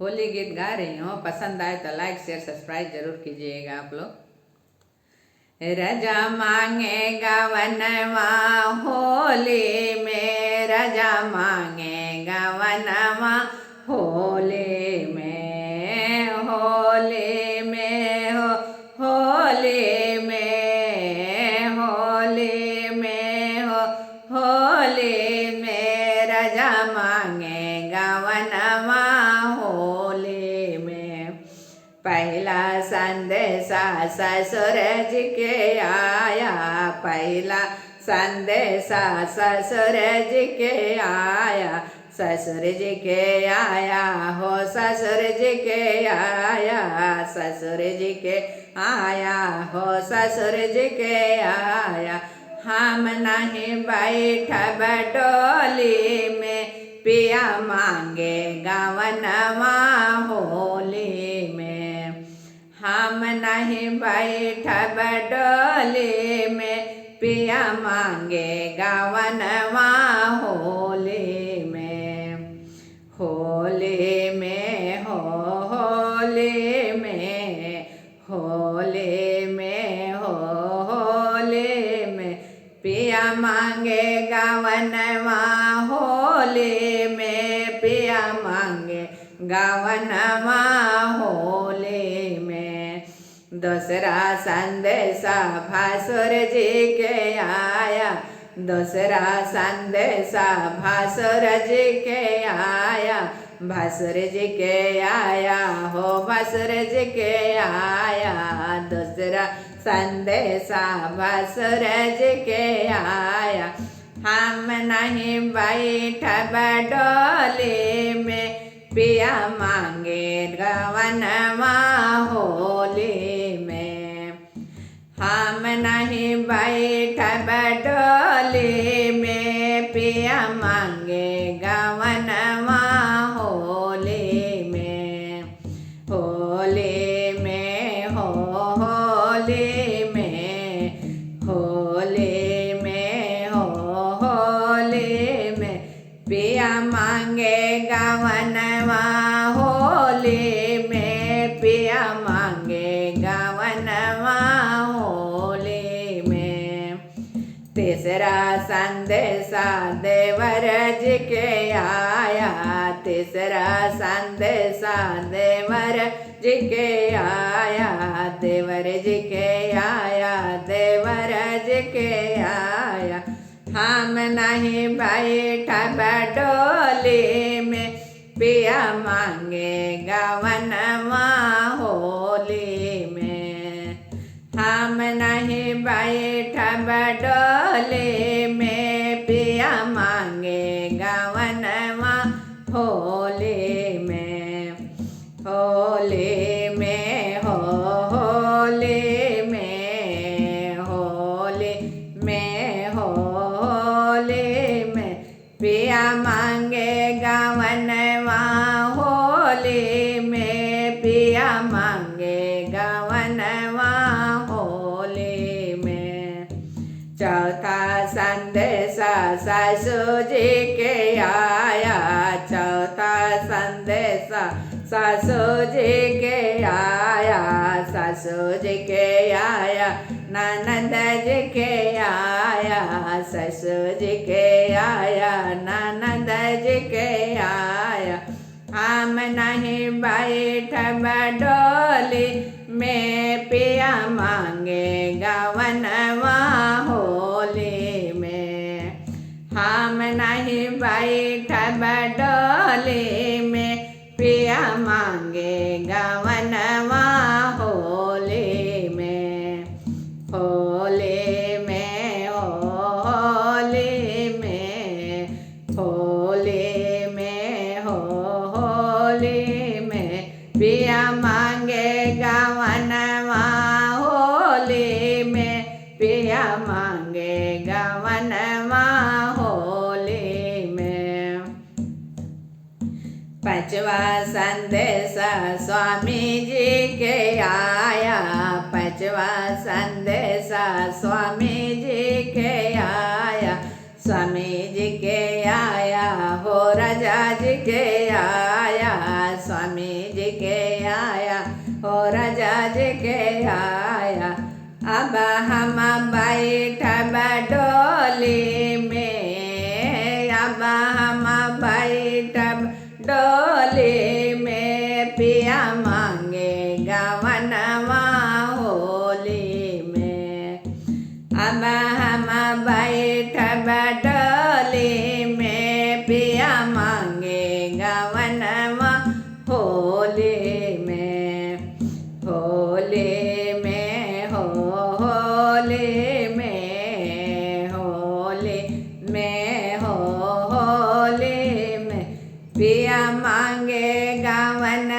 होली गीत गा रही हूँ। पसंद आए तो लाइक शेयर सब्सक्राइब जरूर कीजिएगा आप लोग। रजा मांगेगा वनवा होली में, रजा मांगेगा वनवा होली में, होली में हो होली में, होली में हो होली में, रजा मांगेगा वनवा होली में। पहला संदेशा ससुर जी के आया, पहला संदेशा ससुर जी के आया, ससुर जी के आया हो ससुर जी के आया, ससुर जी के आया हो ससुर जी के आया। हम नहीं बैठब डोली में, पिया मांगे गवनवा होली में। हम नहीं बैठब डोली में, पिया मांगे गवनवा होली में। होली में हो होली में, होली में हो होली में, पिया मांगे गवनवा होली में, पिया मांगे गवनवा होली में। दूसरा संदेशा भासुर जी के आया, दूसरा संदेशा भासुर जी के आया, भासुर जी के आया हो भासुर जी के आया। दूसरा संदेशा भासुर जी के आया, हम नहीं बैठब डोली में, पिया मांगे गवनवा होली में। हम नहीं बैठब डोली में, पिया मांगे गवनवा होली में। होली में हो होली में, होली में हो होली में, पिया मांगे गवनवा होली में, पिया मांगे गवनवा होली में। तीसरा संदेशा देवर जी के आया, तीसरा संदेशा देवर जी के आया, देवर जी के आया, देवर जी के आया। हम नहीं बैठब डोली में, पिया मांगे गवनवा होली में। हम नहीं बैठब डोली में, पिया मांगे गवनवा होली में। होली में हो होली में, होली में हो होली में, पिया मांगे गवनवा होली में, पिया मांगे गवनवा होली में। चौथा संदेशा सासू जी के आया, चौथा संदेशा सासू जी के आया, सासू जी के आया, ननद जी के आया, ससुर जी के आया, ननद जी के आया। हम नहीं बैठब डोली में, पिया मांगे गवनवा होली में। हम नहीं बैठब डोली में, पिया मांगे गवनवा होली में। होली में हो होली में, होली में हो होली में, पिया मांगे गवनवा होली में, पिया मांगे गवनवा होली में। पांचवा संदेशा स्वामी जी के आया, पांचवा संदेशा स्वामी जी के आया, स्वामी जी के आया हो राजा जी के आया, स्वामी आया, हो राजा जी के आया। अब हम बैठब डोली में, अब हम बैठब डोली में, पिया मांगे गवनवा होली में। अब हम बैठब डोली में, पिया मांगे गवनवा होली में। होली में हो, होली में, होली में हो, होली में, पिया मांगे गवन